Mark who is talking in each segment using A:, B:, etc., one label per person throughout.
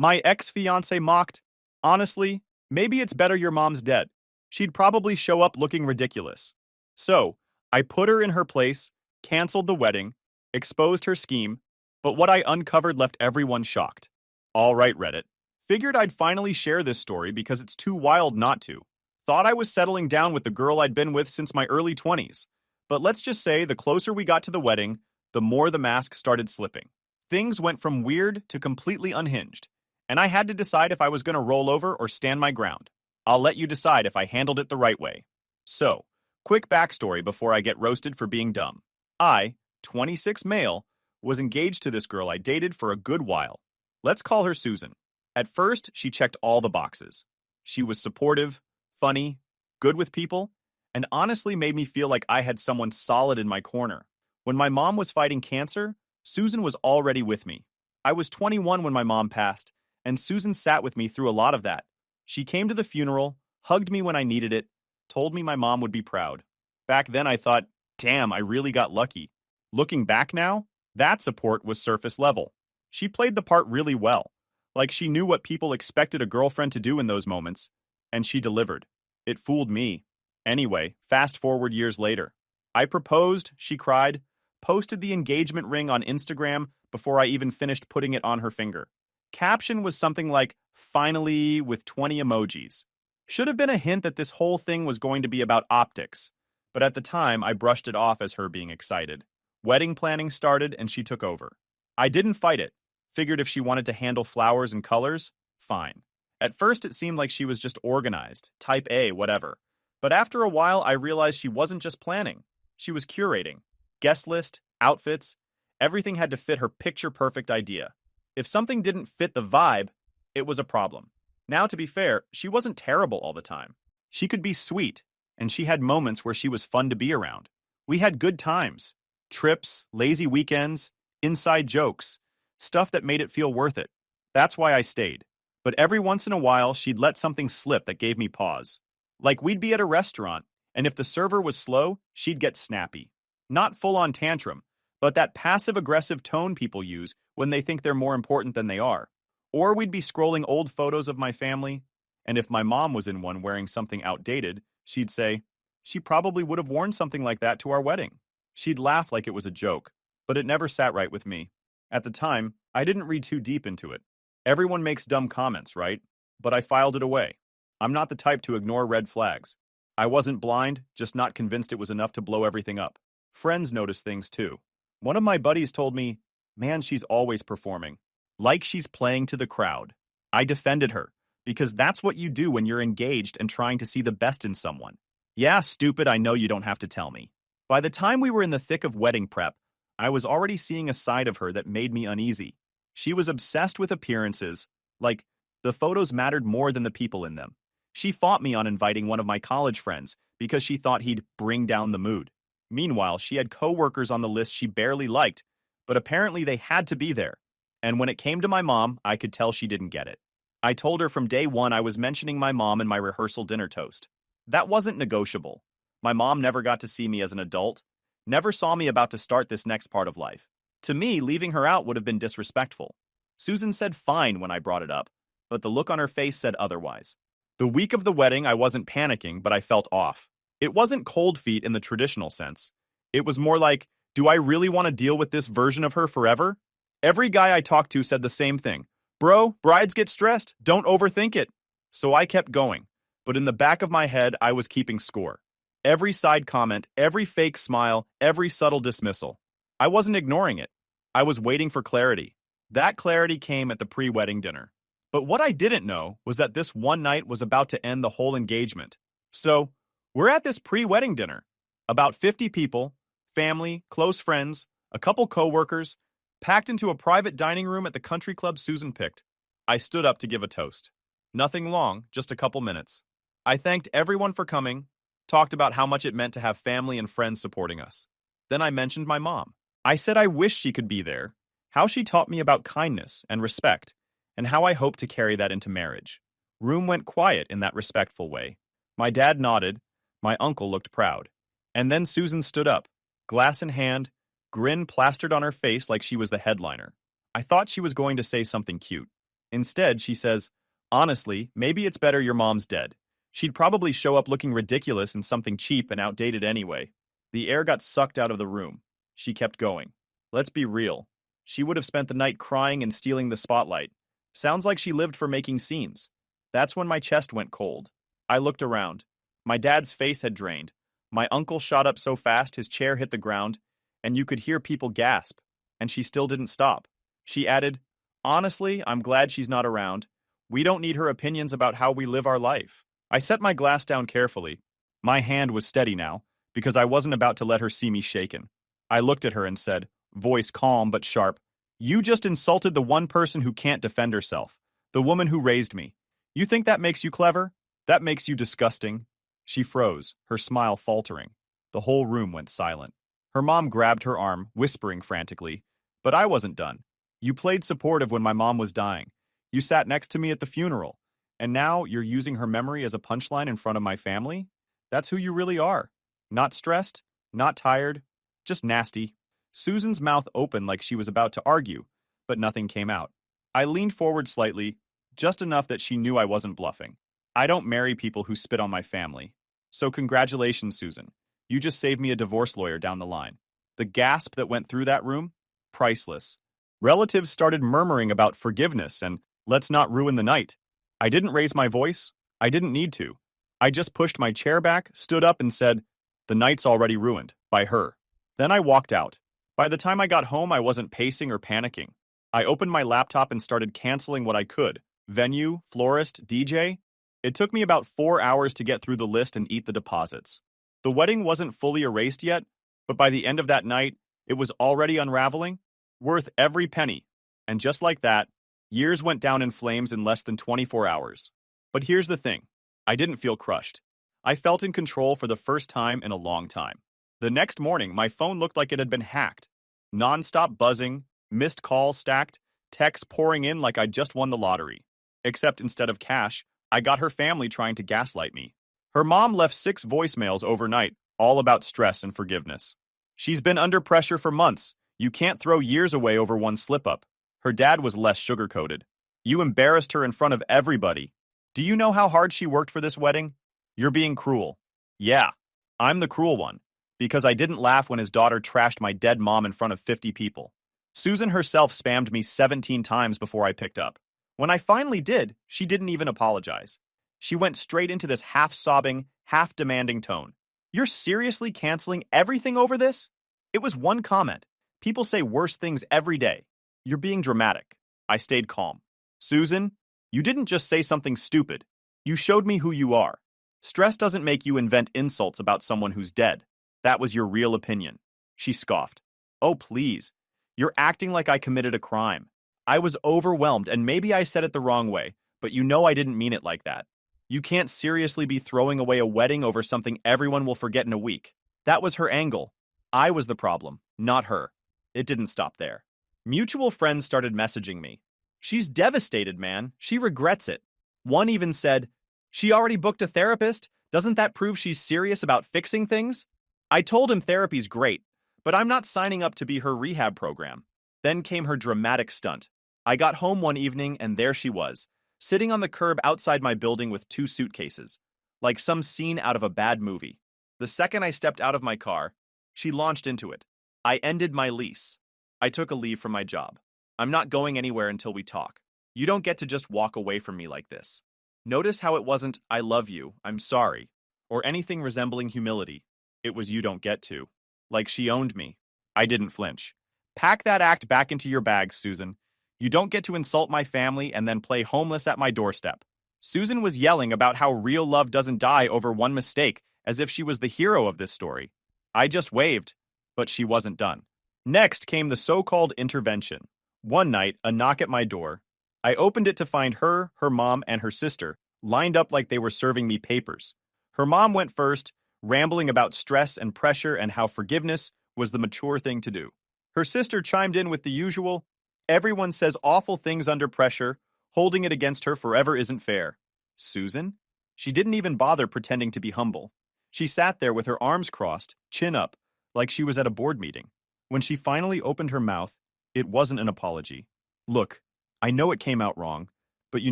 A: My ex-fiancée mocked, "Honestly, maybe it's better your mom's dead. She'd probably show up looking ridiculous." So, I put her in her place, canceled the wedding, exposed her scheme, but what I uncovered left everyone shocked. All right, Reddit. Figured I'd finally share this story because it's too wild not to. Thought I was settling down with the girl I'd been with since my early 20s. But let's just say the closer we got to the wedding, the more the mask started slipping. Things went from weird to completely unhinged, and I had to decide if I was going to roll over or stand my ground. I'll let you decide if I handled it the right way. So, quick backstory before I get roasted for being dumb. I, 26 male, was engaged to this girl I dated for a good while. Let's call her Susan. At first, she checked all the boxes. She was supportive, funny, good with people, and honestly made me feel like I had someone solid in my corner. When my mom was fighting cancer, Susan was already with me. I was 21 when my mom passed, and Susan sat with me through a lot of that. She came to the funeral, hugged me when I needed it, told me my mom would be proud. Back then I thought, damn, I really got lucky. Looking back now, that support was surface level. She played the part really well, like she knew what people expected a girlfriend to do in those moments, and she delivered. It fooled me. Anyway, fast forward years later. I proposed, she cried, posted the engagement ring on Instagram before I even finished putting it on her finger. Caption was something like, "Finally," with 20 emojis. Should have been a hint that this whole thing was going to be about optics, but at the time I brushed it off as her being excited. Wedding planning started and she took over. I didn't fight it. Figured if she wanted to handle flowers and colors, fine. At first it seemed like she was just organized, type A, whatever. But after a while I realized she wasn't just planning. She was curating. Guest list, outfits, everything had to fit her picture-perfect idea. If something didn't fit the vibe, it was a problem. Now, to be fair, she wasn't terrible all the time. She could be sweet, and she had moments where she was fun to be around. We had good times. Trips, lazy weekends, inside jokes, stuff that made it feel worth it. That's why I stayed. But every once in a while, she'd let something slip that gave me pause. Like we'd be at a restaurant, and if the server was slow, she'd get snappy. Not full-on tantrum, but that passive-aggressive tone people use when they think they're more important than they are. Or we'd be scrolling old photos of my family, and if my mom was in one wearing something outdated, she'd say, "She probably would have worn something like that to our wedding." She'd laugh like it was a joke, but it never sat right with me. At the time, I didn't read too deep into it. Everyone makes dumb comments, right? But I filed it away. I'm not the type to ignore red flags. I wasn't blind, just not convinced it was enough to blow everything up. Friends notice things too. One of my buddies told me, "Man, she's always performing. Like she's playing to the crowd." I defended her, because that's what you do when you're engaged and trying to see the best in someone. Yeah, stupid, I know you don't have to tell me. By the time we were in the thick of wedding prep, I was already seeing a side of her that made me uneasy. She was obsessed with appearances, like the photos mattered more than the people in them. She fought me on inviting one of my college friends because she thought he'd bring down the mood. Meanwhile, she had coworkers on the list she barely liked, but apparently they had to be there. And when it came to my mom, I could tell she didn't get it. I told her from day one I was mentioning my mom in my rehearsal dinner toast. That wasn't negotiable. My mom never got to see me as an adult, never saw me about to start this next part of life. To me, leaving her out would have been disrespectful. Susan said fine when I brought it up, but the look on her face said otherwise. The week of the wedding, I wasn't panicking, but I felt off. It wasn't cold feet in the traditional sense. It was more like, do I really want to deal with this version of her forever? Every guy I talked to said the same thing. Bro, brides get stressed. Don't overthink it. So I kept going. But in the back of my head, I was keeping score. Every side comment, every fake smile, every subtle dismissal. I wasn't ignoring it. I was waiting for clarity. That clarity came at the pre-wedding dinner. But what I didn't know was that this one night was about to end the whole engagement. So, we're at this pre-wedding dinner. About 50 people, family, close friends, a couple coworkers, packed into a private dining room at the country club Susan picked. I stood up to give a toast. Nothing long, just a couple minutes. I thanked everyone for coming, talked about how much it meant to have family and friends supporting us. Then I mentioned my mom. I said I wish she could be there, how she taught me about kindness and respect, and how I hope to carry that into marriage. Room went quiet in that respectful way. My dad nodded, my uncle looked proud. And then Susan stood up, glass in hand, grin plastered on her face like she was the headliner. I thought she was going to say something cute. Instead, she says, honestly, maybe it's better your mom's dead. She'd probably show up looking ridiculous in something cheap and outdated anyway. The air got sucked out of the room. She kept going. Let's be real. She would have spent the night crying and stealing the spotlight. Sounds like she lived for making scenes. That's when my chest went cold. I looked around. My dad's face had drained. My uncle shot up so fast his chair hit the ground, and you could hear people gasp. And she still didn't stop. She added, honestly, I'm glad she's not around. We don't need her opinions about how we live our life. I set my glass down carefully. My hand was steady now, because I wasn't about to let her see me shaken. I looked at her and said, voice calm but sharp, you just insulted the one person who can't defend herself, the woman who raised me. You think that makes you clever? That makes you disgusting. She froze, her smile faltering. The whole room went silent. Her mom grabbed her arm, whispering frantically, but I wasn't done. You played supportive when my mom was dying. You sat next to me at the funeral. And now you're using her memory as a punchline in front of my family? That's who you really are. Not stressed, not tired, just nasty. Susan's mouth opened like she was about to argue, but nothing came out. I leaned forward slightly, just enough that she knew I wasn't bluffing. I don't marry people who spit on my family. So congratulations, Susan. You just saved me a divorce lawyer down the line. The gasp that went through that room? Priceless. Relatives started murmuring about forgiveness and let's not ruin the night. I didn't raise my voice. I didn't need to. I just pushed my chair back, stood up, and said, the night's already ruined, by her. Then I walked out. By the time I got home, I wasn't pacing or panicking. I opened my laptop and started canceling what I could. Venue, florist, DJ. It took me about 4 hours to get through the list and eat the deposits. The wedding wasn't fully erased yet, but by the end of that night, it was already unraveling, worth every penny. And just like that, years went down in flames in less than 24 hours. But here's the thing. I didn't feel crushed. I felt in control for the first time in a long time. The next morning, my phone looked like it had been hacked. Non-stop buzzing, missed calls stacked, texts pouring in like I'd just won the lottery. Except instead of cash, I got her family trying to gaslight me. Her mom left 6 voicemails overnight, all about stress and forgiveness. She's been under pressure for months. You can't throw years away over one slip-up. Her dad was less sugar-coated. You embarrassed her in front of everybody. Do you know how hard she worked for this wedding? You're being cruel. Yeah, I'm the cruel one, because I didn't laugh when his daughter trashed my dead mom in front of 50 people. Susan herself spammed me 17 times before I picked up. When I finally did, she didn't even apologize. She went straight into this half-sobbing, half-demanding tone. You're seriously canceling everything over this? It was one comment. People say worse things every day. You're being dramatic. I stayed calm. Susan, you didn't just say something stupid. You showed me who you are. Stress doesn't make you invent insults about someone who's dead. That was your real opinion. She scoffed. Oh, please. You're acting like I committed a crime. I was overwhelmed, and maybe I said it the wrong way, but you know I didn't mean it like that. You can't seriously be throwing away a wedding over something everyone will forget in a week. That was her angle. I was the problem, not her. It didn't stop there. Mutual friends started messaging me. She's devastated, man. She regrets it. One even said, she already booked a therapist? Doesn't that prove she's serious about fixing things? I told him therapy's great, but I'm not signing up to be her rehab program. Then came her dramatic stunt. I got home one evening and there she was, sitting on the curb outside my building with 2 suitcases, like some scene out of a bad movie. The second I stepped out of my car, she launched into it. I ended my lease. I took a leave from my job. I'm not going anywhere until we talk. You don't get to just walk away from me like this. Notice how it wasn't, I love you, I'm sorry, or anything resembling humility. It was you don't get to. Like she owned me. I didn't flinch. Pack that act back into your bag, Susan. You don't get to insult my family and then play homeless at my doorstep. Susan was yelling about how real love doesn't die over one mistake, as if she was the hero of this story. I just waved, but she wasn't done. Next came the so-called intervention. One night, a knock at my door. I opened it to find her mom, and her sister lined up like they were serving me papers. Her mom went first, rambling about stress and pressure and how forgiveness was the mature thing to do. Her sister chimed in with the usual, everyone says awful things under pressure, holding it against her forever isn't fair. Susan? She didn't even bother pretending to be humble. She sat there with her arms crossed, chin up, like she was at a board meeting. When she finally opened her mouth, it wasn't an apology. Look, I know it came out wrong, But you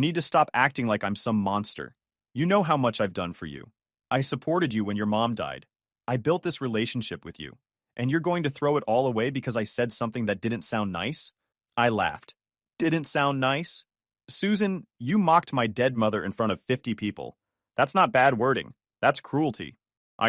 A: need to stop acting like I'm some monster. You know how much I've done for you. I supported you when your mom died. I built this relationship with you. And you're going to throw it all away because I said something that didn't sound nice? I laughed. Didn't sound nice? Susan, you mocked my dead mother in front of 50 people. That's not bad wording. That's cruelty.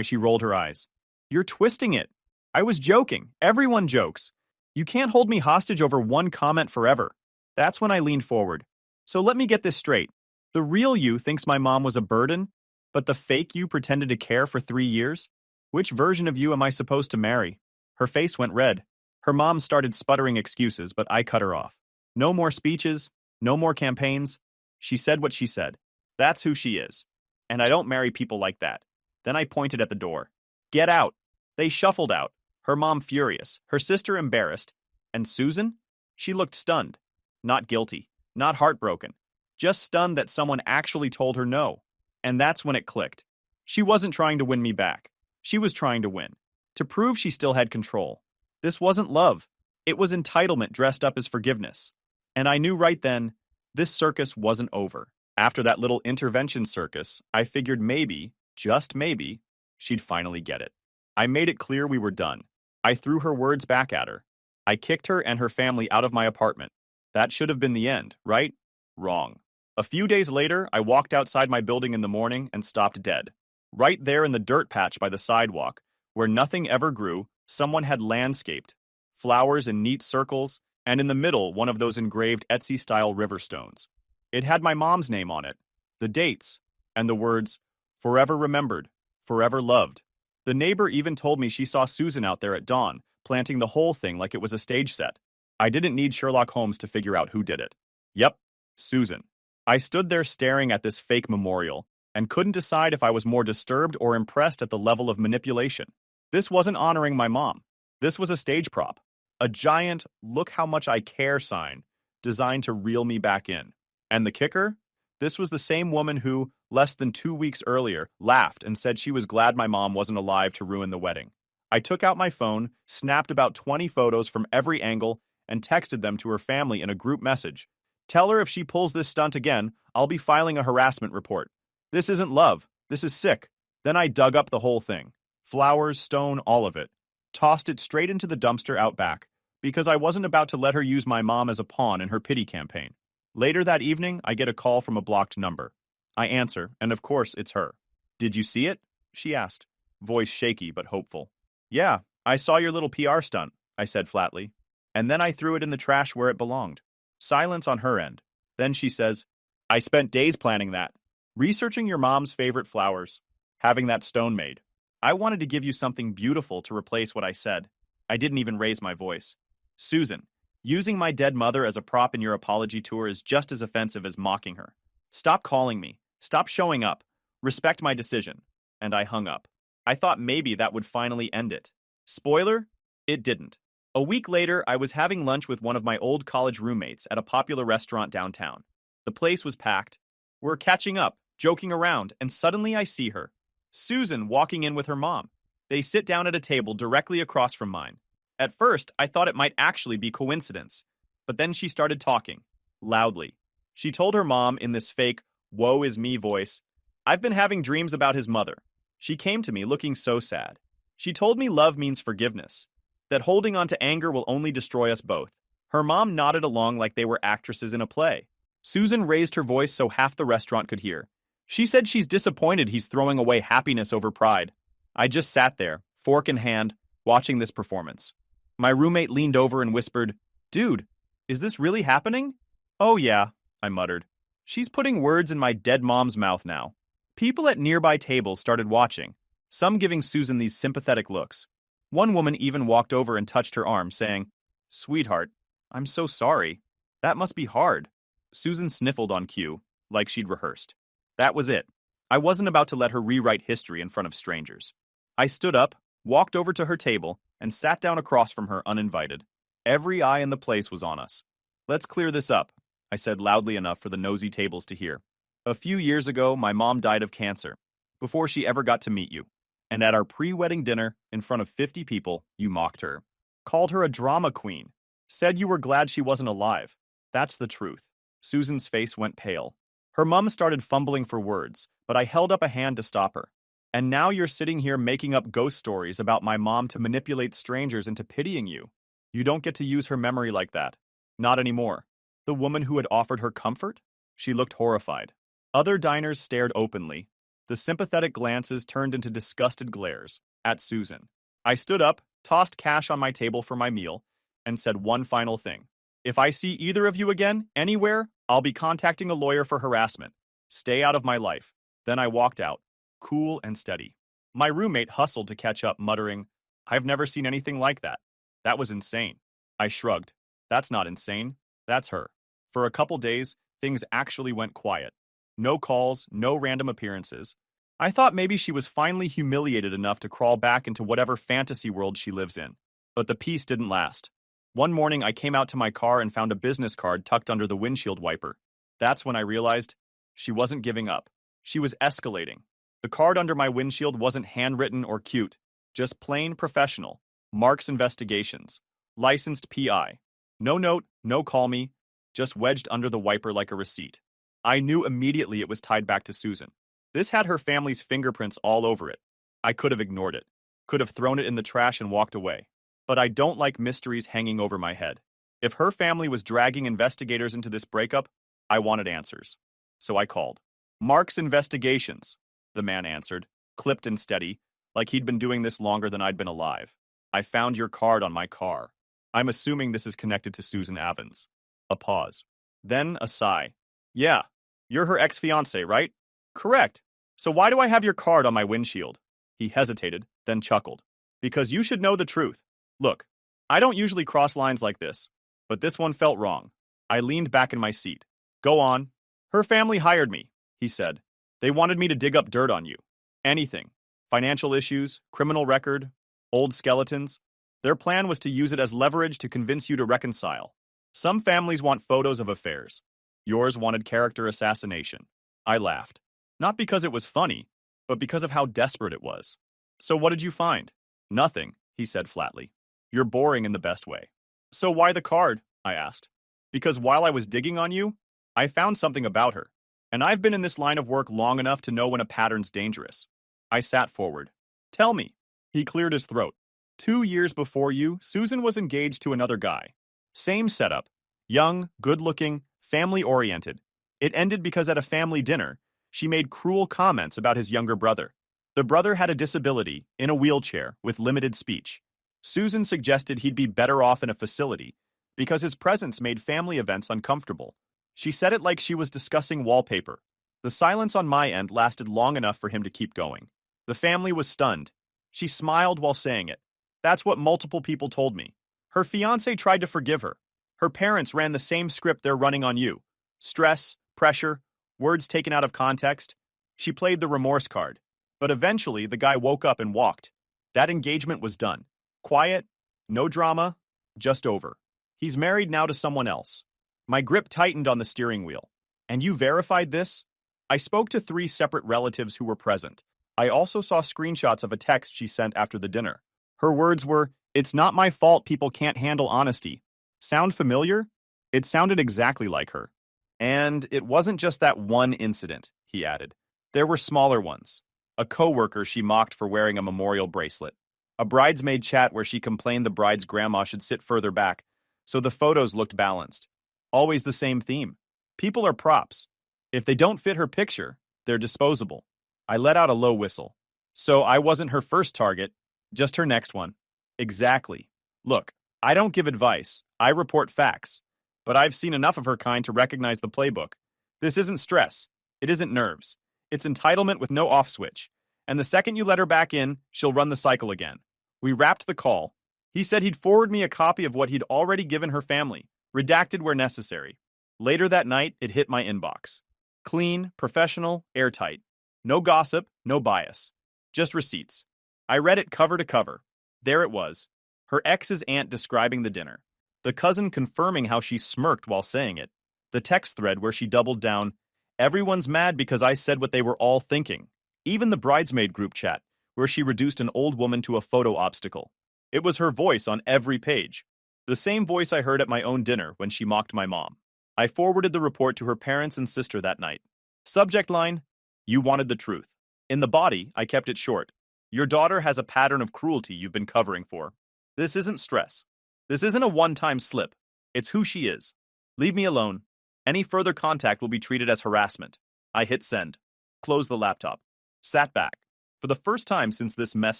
A: She rolled her eyes. You're twisting it. I was joking. Everyone jokes. You can't hold me hostage over one comment forever. That's when I leaned forward. So let me get this straight. The real you thinks my mom was a burden, but the fake you pretended to care for 3 years? Which version of you am I supposed to marry? Her face went red. Her mom started sputtering excuses, but I cut her off. No more speeches, no more campaigns. She said what she said. That's who she is. And I don't marry people like that. Then I pointed at the door. Get out. They shuffled out, her mom furious, her sister embarrassed. And Susan? She looked stunned. Not guilty, not heartbroken. Just stunned that someone actually told her no. And that's when it clicked. She wasn't trying to win me back. She was trying to win. To prove she still had control. This wasn't love. It was entitlement dressed up as forgiveness. And I knew right then, this circus wasn't over. After that little intervention circus, I figured maybe, just maybe, she'd finally get it. I made it clear we were done. I threw her words back at her. I kicked her and her family out of my apartment. That should have been the end, right? Wrong. A few days later, I walked outside my building in the morning and stopped dead. Right there in the dirt patch by the sidewalk, where nothing ever grew, someone had landscaped. Flowers in neat circles, and in the middle, one of those engraved Etsy-style river stones. It had my mom's name on it, the dates, and the words, forever remembered, forever loved. The neighbor even told me she saw Susan out there at dawn, planting the whole thing like it was a stage set. I didn't need Sherlock Holmes to figure out who did it. Yep, Susan. I stood there staring at this fake memorial, and couldn't decide if I was more disturbed or impressed at the level of manipulation. This wasn't honoring my mom. This was a stage prop. A giant, look how much I care sign, designed to reel me back in. And the kicker? This was the same woman who, less than 2 weeks earlier, laughed and said she was glad my mom wasn't alive to ruin the wedding. I took out my phone, snapped about 20 photos from every angle, and texted them to her family in a group message. Tell her if she pulls this stunt again, I'll be filing a harassment report. This isn't love. This is sick. Then I dug up the whole thing. Flowers, stone, all of it. Tossed it straight into the dumpster out back, because I wasn't about to let her use my mom as a pawn in her pity campaign. Later that evening, I get a call from a blocked number. I answer, and of course, it's her. Did you see it? She asked, voice shaky but hopeful. Yeah, I saw your little PR stunt, I said flatly. And then I threw it in the trash where it belonged. Silence on her end. Then she says, I spent days planning that. Researching your mom's favorite flowers. Having that stone made. I wanted to give you something beautiful to replace what I said. I didn't even raise my voice. Susan, using my dead mother as a prop in your apology tour is just as offensive as mocking her. Stop calling me. Stop showing up. Respect my decision. And I hung up. I thought maybe that would finally end it. Spoiler? It didn't. A week later, I was having lunch with one of my old college roommates at a popular restaurant downtown. The place was packed. We're catching up, joking around, and suddenly I see her. Susan walking in with her mom. They sit down at a table directly across from mine. At first, I thought it might actually be coincidence. But then she started talking, loudly. She told her mom in this fake, woe is me voice, I've been having dreams about his mother. She came to me looking so sad. She told me love means forgiveness, that holding on to anger will only destroy us both. Her mom nodded along like they were actresses in a play. Susan raised her voice so half the restaurant could hear. She said she's disappointed he's throwing away happiness over pride. I just sat there, fork in hand, watching this performance. My roommate leaned over and whispered, Dude, is this really happening? Oh yeah, I muttered. She's putting words in my dead mom's mouth now. People at nearby tables started watching, some giving Susan these sympathetic looks. One woman even walked over and touched her arm, saying, Sweetheart, I'm so sorry. That must be hard. Susan sniffled on cue, like she'd rehearsed. That was it. I wasn't about to let her rewrite history in front of strangers. I stood up, walked over to her table, and sat down across from her uninvited. Every eye in the place was on us. Let's clear this up, I said loudly enough for the nosy tables to hear. A few years ago, my mom died of cancer, before she ever got to meet you. And at our pre-wedding dinner, in front of 50 people, you mocked her. Called her a drama queen. Said you were glad she wasn't alive. That's the truth. Susan's face went pale. Her mum started fumbling for words, but I held up a hand to stop her. And now you're sitting here making up ghost stories about my mom to manipulate strangers into pitying you. You don't get to use her memory like that. Not anymore. The woman who had offered her comfort? She looked horrified. Other diners stared openly. The sympathetic glances turned into disgusted glares at Susan. I stood up, tossed cash on my table for my meal, and said one final thing. If I see either of you again, anywhere, I'll be contacting a lawyer for harassment. Stay out of my life. Then I walked out, cool and steady. My roommate hustled to catch up, muttering, I've never seen anything like that. That was insane. I shrugged. That's not insane. That's her. For a couple days, things actually went quiet. No calls, no random appearances. I thought maybe she was finally humiliated enough to crawl back into whatever fantasy world she lives in. But the peace didn't last. One morning, I came out to my car and found a business card tucked under the windshield wiper. That's when I realized she wasn't giving up. She was escalating. The card under my windshield wasn't handwritten or cute, just plain professional. Mark's Investigations. Licensed PI. No note, no call me, just wedged under the wiper like a receipt. I knew immediately it was tied back to Susan. This had her family's fingerprints all over it. I could have ignored it, could have thrown it in the trash and walked away. But I don't like mysteries hanging over my head. If her family was dragging investigators into this breakup, I wanted answers. So I called. Mark's Investigations, the man answered, clipped and steady, like he'd been doing this longer than I'd been alive. I found your card on my car. I'm assuming this is connected to Susan Evans. A pause. Then a sigh. Yeah, you're her ex-fiancée, right? Correct. So why do I have your card on my windshield? He hesitated, then chuckled. Because you should know the truth. Look, I don't usually cross lines like this, but this one felt wrong. I leaned back in my seat. Go on. Her family hired me, he said. They wanted me to dig up dirt on you. Anything. Financial issues, criminal record, old skeletons. Their plan was to use it as leverage to convince you to reconcile. Some families want photos of affairs. Yours wanted character assassination. I laughed. Not because it was funny, but because of how desperate it was. So what did you find? Nothing, he said flatly. You're boring in the best way. So why the card? I asked. Because while I was digging on you, I found something about her. And I've been in this line of work long enough to know when a pattern's dangerous. I sat forward. Tell me. He cleared his throat. 2 years before you, Susan was engaged to another guy. Same setup. Young, good-looking, family-oriented. It ended because at a family dinner, she made cruel comments about his younger brother. The brother had a disability, in a wheelchair, with limited speech. Susan suggested he'd be better off in a facility because his presence made family events uncomfortable. She said it like she was discussing wallpaper. The silence on my end lasted long enough for him to keep going. The family was stunned. She smiled while saying it. That's what multiple people told me. Her fiancé tried to forgive her. Her parents ran the same script they're running on you. Stress, pressure, words taken out of context. She played the remorse card. But eventually, the guy woke up and walked. That engagement was done. Quiet, no drama, just over. He's married now to someone else. My grip tightened on the steering wheel. And you verified this? I spoke to 3 separate relatives who were present. I also saw screenshots of a text she sent after the dinner. Her words were, "It's not my fault people can't handle honesty." Sound familiar? It sounded exactly like her. And it wasn't just that one incident, he added. There were smaller ones. A coworker she mocked for wearing a memorial bracelet. A bridesmaid chat where she complained the bride's grandma should sit further back, so the photos looked balanced. Always the same theme. People are props. If they don't fit her picture, they're disposable. I let out a low whistle. So I wasn't her first target, just her next one. Exactly. Look, I don't give advice. I report facts. But I've seen enough of her kind to recognize the playbook. This isn't stress. It isn't nerves. It's entitlement with no off switch. And the second you let her back in, she'll run the cycle again. We wrapped the call. He said he'd forward me a copy of what he'd already given her family, redacted where necessary. Later that night, it hit my inbox. Clean, professional, airtight. No gossip, no bias. Just receipts. I read it cover to cover. There it was. Her ex's aunt describing the dinner. The cousin confirming how she smirked while saying it. The text thread where she doubled down, "Everyone's mad because I said what they were all thinking." Even the bridesmaid group chat, where she reduced an old woman to a photo obstacle. It was her voice on every page. The same voice I heard at my own dinner when she mocked my mom. I forwarded the report to her parents and sister that night. Subject line, you wanted the truth. In the body, I kept it short. Your daughter has a pattern of cruelty you've been covering for. This isn't stress. This isn't a one-time slip. It's who she is. Leave me alone. Any further contact will be treated as harassment. I hit send. Closed the laptop. Sat back. For the first time since this mess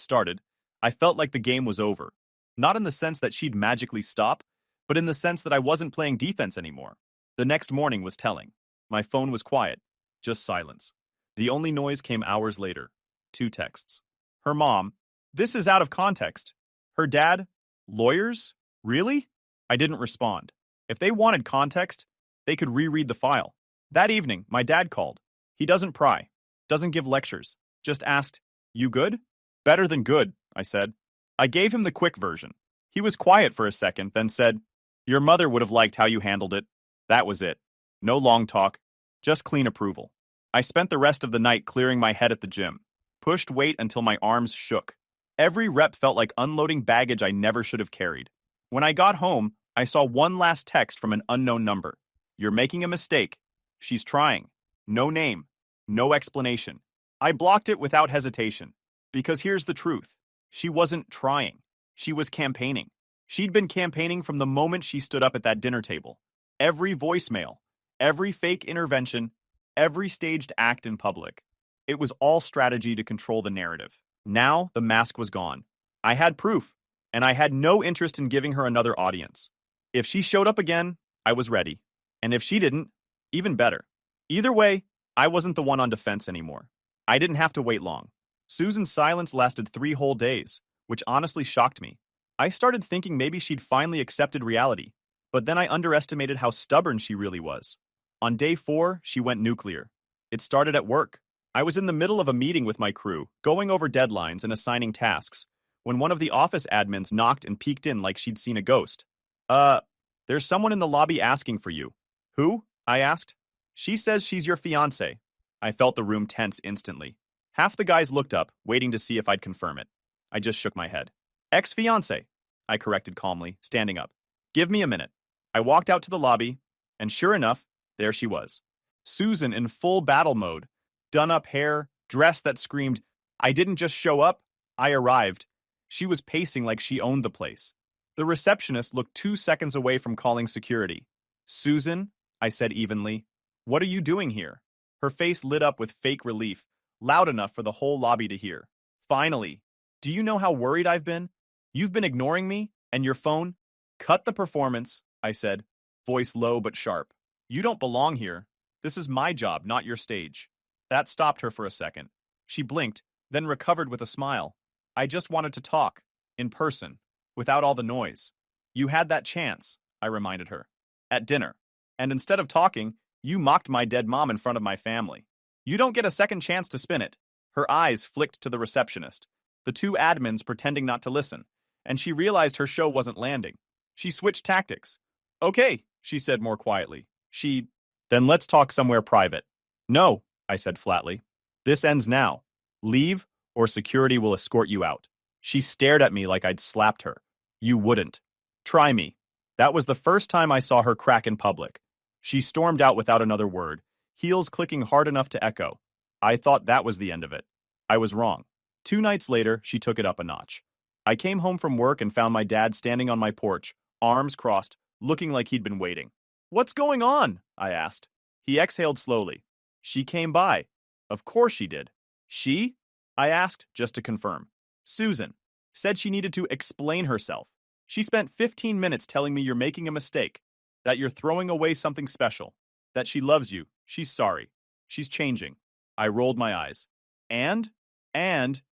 A: started, I felt like the game was over. Not in the sense that she'd magically stop, but in the sense that I wasn't playing defense anymore. The next morning was telling. My phone was quiet. Just silence. The only noise came hours later. 2 texts. Her mom, this is out of context. Her dad, lawyers? Really? I didn't respond. If they wanted context, they could reread the file. That evening, my dad called. He doesn't pry, doesn't give lectures, just asked, you good? Better than good, I said. I gave him the quick version. He was quiet for a second, then said, your mother would have liked how you handled it. That was it. No long talk, just clean approval. I spent the rest of the night clearing my head at the gym. Pushed weight until my arms shook. Every rep felt like unloading baggage I never should have carried. When I got home, I saw one last text from an unknown number. You're making a mistake. She's trying. No name. No explanation. I blocked it without hesitation. Because here's the truth. She wasn't trying. She was campaigning. She'd been campaigning from the moment she stood up at that dinner table. Every voicemail, every fake intervention, every staged act in public. It was all strategy to control the narrative. Now the mask was gone. I had proof, and I had no interest in giving her another audience. If she showed up again, I was ready. And if she didn't, even better. Either way, I wasn't the one on defense anymore. I didn't have to wait long. Susan's silence lasted 3 whole days, which honestly shocked me. I started thinking maybe she'd finally accepted reality, but then I underestimated how stubborn she really was. On day 4, she went nuclear. It started at work. I was in the middle of a meeting with my crew, going over deadlines and assigning tasks, when one of the office admins knocked and peeked in like she'd seen a ghost. There's someone in the lobby asking for you. Who? I asked. She says she's your fiancé. I felt the room tense instantly. Half the guys looked up, waiting to see if I'd confirm it. I just shook my head. Ex-fiancée, I corrected calmly, standing up. Give me a minute. I walked out to the lobby, and sure enough, there she was. Susan in full battle mode, done-up hair, dress that screamed, I didn't just show up, I arrived. She was pacing like she owned the place. The receptionist looked 2 seconds away from calling security. Susan, I said evenly, what are you doing here? Her face lit up with fake relief, loud enough for the whole lobby to hear. Finally, do you know how worried I've been? You've been ignoring me, and your phone? Cut the performance, I said, voice low but sharp. You don't belong here. This is my job, not your stage. That stopped her for a second. She blinked, then recovered with a smile. I just wanted to talk, in person, without all the noise. You had that chance, I reminded her, at dinner. And instead of talking, you mocked my dead mom in front of my family. You don't get a second chance to spin it. Her eyes flicked to the receptionist, the 2 admins pretending not to listen, and she realized her show wasn't landing. She switched tactics. Okay, she said more quietly. Then let's talk somewhere private. No, I said flatly. This ends now. Leave, or security will escort you out. She stared at me like I'd slapped her. You wouldn't. Try me. That was the first time I saw her crack in public. She stormed out without another word, heels clicking hard enough to echo. I thought that was the end of it. I was wrong. 2 nights later, she took it up a notch. I came home from work and found my dad standing on my porch, arms crossed, looking like he'd been waiting. What's going on? I asked. He exhaled slowly. She came by. Of course she did. She? I asked, just to confirm. Susan. Said she needed to explain herself. She spent 15 minutes telling me you're making a mistake, that you're throwing away something special, that she loves you, she's sorry, she's changing. I rolled my eyes. And,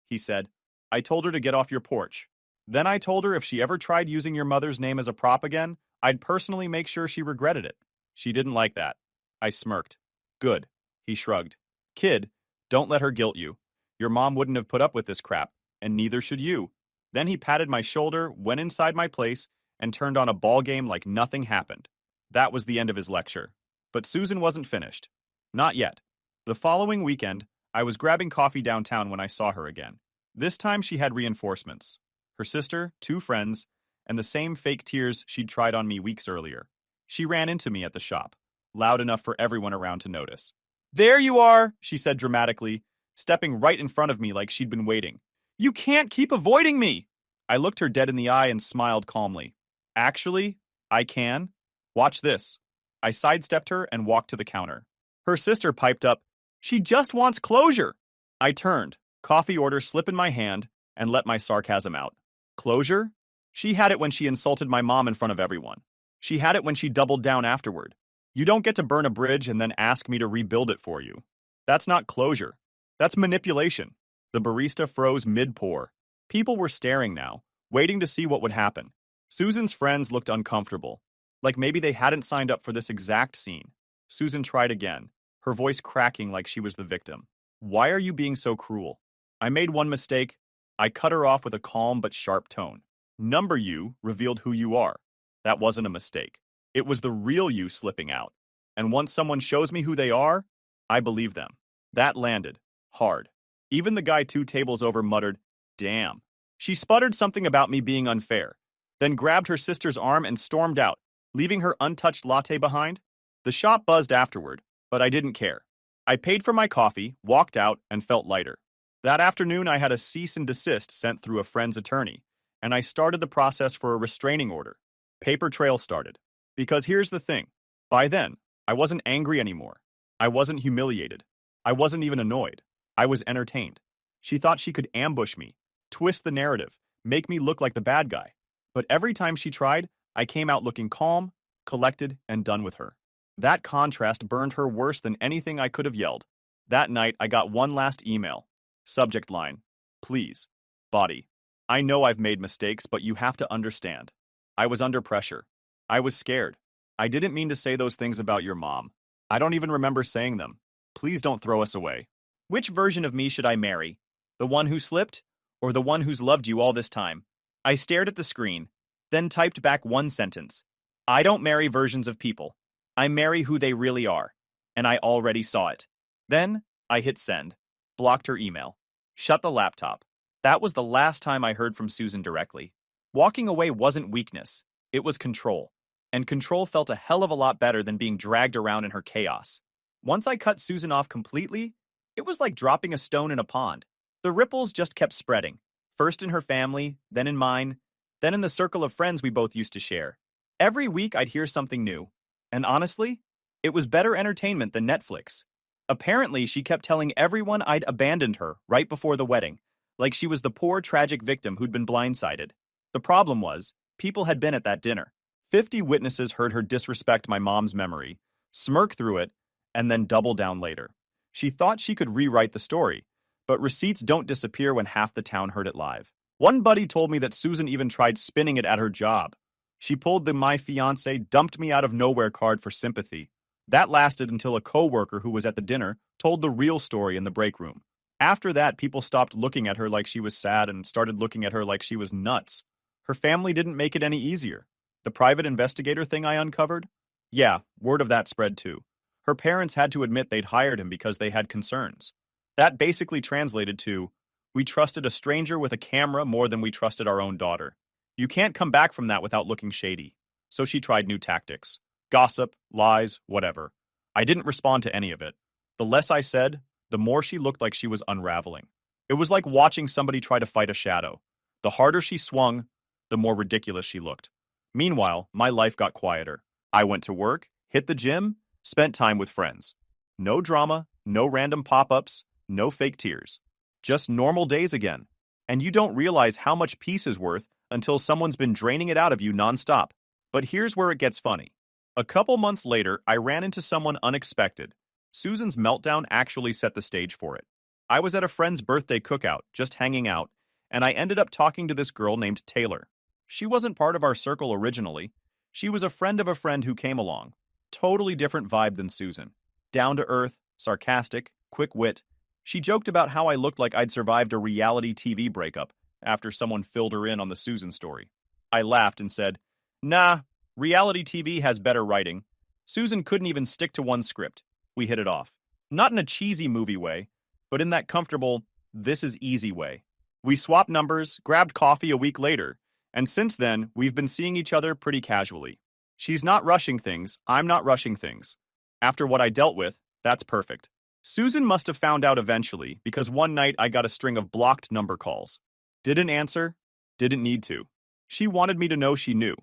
A: he said, I told her to get off your porch. Then I told her if she ever tried using your mother's name as a prop again, I'd personally make sure she regretted it. She didn't like that. I smirked. Good. He shrugged. Kid, don't let her guilt you. Your mom wouldn't have put up with this crap, and neither should you. Then he patted my shoulder, went inside my place, and turned on a ball game like nothing happened. That was the end of his lecture. But Susan wasn't finished. Not yet. The following weekend, I was grabbing coffee downtown when I saw her again. This time she had reinforcements. Her sister, 2 friends, and the same fake tears she'd tried on me weeks earlier. She ran into me at the shop. loud enough for everyone around to notice. "There you are," she said dramatically, stepping right in front of me like she'd been waiting. "You can't keep avoiding me!" I looked her dead in the eye and smiled calmly. "Actually, I can. Watch this." I sidestepped her and walked to the counter. Her sister piped up, "She just wants closure." I turned, coffee order slip in my hand, and let my sarcasm out. Closure? She had it when she insulted my mom in front of everyone. She had it when she doubled down afterward. You don't get to burn a bridge and then ask me to rebuild it for you. That's not closure. That's manipulation. The barista froze mid-pour. People were staring now, waiting to see what would happen. Susan's friends looked uncomfortable, like maybe they hadn't signed up for this exact scene. Susan tried again, her voice cracking like she was the victim. "Why are you being so cruel?" I made one mistake. I cut her off with a calm but sharp tone. Number you revealed who you are. That wasn't a mistake. It was the real you slipping out. And once someone shows me who they are, I believe them. That landed. Hard. Even the guy 2 tables over muttered, "Damn." She sputtered something about me being unfair, then grabbed her sister's arm and stormed out, leaving her untouched latte behind. The shop buzzed afterward, but I didn't care. I paid for my coffee, walked out, and felt lighter. That afternoon, I had a cease and desist sent through a friend's attorney, and I started the process for a restraining order. Paper trail started. Because here's the thing. By then, I wasn't angry anymore. I wasn't humiliated. I wasn't even annoyed. I was entertained. She thought she could ambush me, twist the narrative, make me look like the bad guy. But every time she tried, I came out looking calm, collected, and done with her. That contrast burned her worse than anything I could have yelled. That night, I got one last email. Subject line, "Please, body. I know I've made mistakes, but you have to understand. I was under pressure. I was scared. I didn't mean to say those things about your mom. I don't even remember saying them. Please don't throw us away." Which version of me should I marry? The one who slipped, or the one who's loved you all this time? I stared at the screen, then typed back one sentence. I don't marry versions of people. I marry who they really are. And I already saw it. Then, I hit send, blocked her email, shut the laptop. That was the last time I heard from Susan directly. Walking away wasn't weakness, it was control. And control felt a hell of a lot better than being dragged around in her chaos. Once I cut Susan off completely, it was like dropping a stone in a pond. The ripples just kept spreading, first in her family, then in mine, then in the circle of friends we both used to share. Every week I'd hear something new. And honestly, it was better entertainment than Netflix. Apparently, she kept telling everyone I'd abandoned her right before the wedding, like she was the poor, tragic victim who'd been blindsided. The problem was, people had been at that dinner. 50 witnesses heard her disrespect my mom's memory, smirk through it, and then double down later. She thought she could rewrite the story, but receipts don't disappear when half the town heard it live. One buddy told me that Susan even tried spinning it at her job. She pulled the "my fiancé dumped me out of nowhere" card for sympathy. That lasted until a coworker who was at the dinner told the real story in the break room. After that, people stopped looking at her like she was sad and started looking at her like she was nuts. Her family didn't make it any easier. The private investigator thing I uncovered? Yeah, word of that spread too. Her parents had to admit they'd hired him because they had concerns. That basically translated to, we trusted a stranger with a camera more than we trusted our own daughter. You can't come back from that without looking shady. So she tried new tactics. Gossip, lies, whatever. I didn't respond to any of it. The less I said, the more she looked like she was unraveling. It was like watching somebody try to fight a shadow. The harder she swung, the more ridiculous she looked. Meanwhile, my life got quieter. I went to work, hit the gym, spent time with friends. No drama, no random pop-ups, no fake tears. Just normal days again. And you don't realize how much peace is worth until someone's been draining it out of you nonstop. But here's where it gets funny. A couple months later, I ran into someone unexpected. Susan's meltdown actually set the stage for it. I was at a friend's birthday cookout, just hanging out, and I ended up talking to this girl named Taylor. She wasn't part of our circle originally. She was a friend of a friend who came along. Totally different vibe than Susan. Down to earth, sarcastic, quick wit. She joked about how I looked like I'd survived a reality TV breakup after someone filled her in on the Susan story. I laughed and said, "Nah, reality TV has better writing." Susan couldn't even stick to one script. We hit it off. Not in a cheesy movie way, but in that comfortable, this is easy way. We swapped numbers, grabbed coffee a week later, and since then, we've been seeing each other pretty casually. She's not rushing things, I'm not rushing things. After what I dealt with, that's perfect. Susan must have found out eventually because one night I got a string of blocked number calls. Didn't answer, didn't need to. She wanted me to know she knew.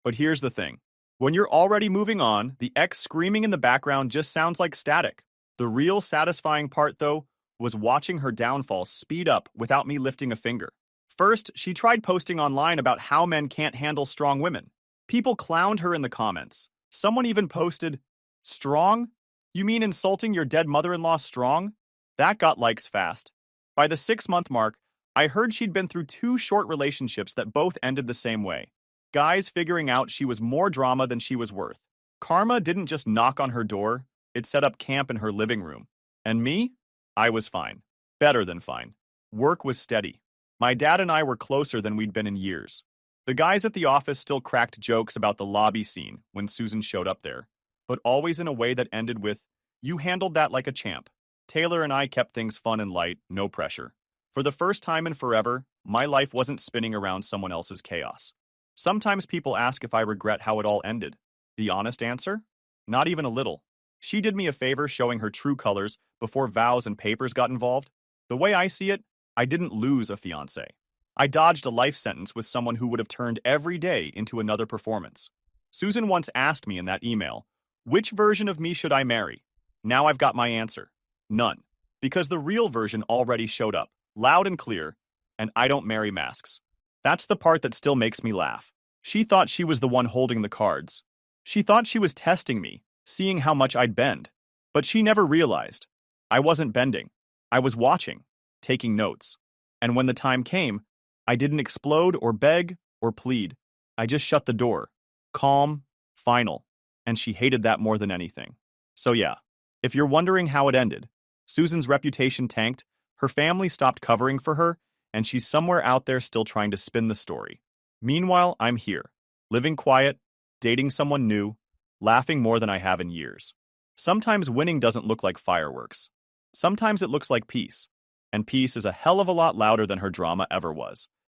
A: But here's the thing. When you're already moving on, the ex screaming in the background just sounds like static. The real satisfying part, though, was watching her downfall speed up without me lifting a finger. First, she tried posting online about how men can't handle strong women. People clowned her in the comments. Someone even posted, "Strong? You mean insulting your dead mother-in-law strong?" That got likes fast. By the 6-month mark, I heard she'd been through 2 short relationships that both ended the same way. Guys figuring out she was more drama than she was worth. Karma didn't just knock on her door, it set up camp in her living room. And me? I was fine. Better than fine. Work was steady. My dad and I were closer than we'd been in years. The guys at the office still cracked jokes about the lobby scene when Susan showed up there, but always in a way that ended with, "You handled that like a champ." Taylor and I kept things fun and light, no pressure. For the first time in forever, my life wasn't spinning around someone else's chaos. Sometimes people ask if I regret how it all ended. The honest answer? Not even a little. She did me a favor showing her true colors before vows and papers got involved. The way I see it, I didn't lose a fiancé. I dodged a life sentence with someone who would have turned every day into another performance. Susan once asked me in that email, "Which version of me should I marry?" Now I've got my answer. None. Because the real version already showed up, loud and clear, and I don't marry masks. That's the part that still makes me laugh. She thought she was the one holding the cards. She thought she was testing me, seeing how much I'd bend. But she never realized. I wasn't bending. I was watching, taking notes. And when the time came, I didn't explode or beg or plead. I just shut the door. Calm, final. And she hated that more than anything. So yeah, if you're wondering how it ended, Susan's reputation tanked, her family stopped covering for her, and she's somewhere out there still trying to spin the story. Meanwhile, I'm here, living quiet, dating someone new, laughing more than I have in years. Sometimes winning doesn't look like fireworks. Sometimes it looks like peace. And peace is a hell of a lot louder than her drama ever was.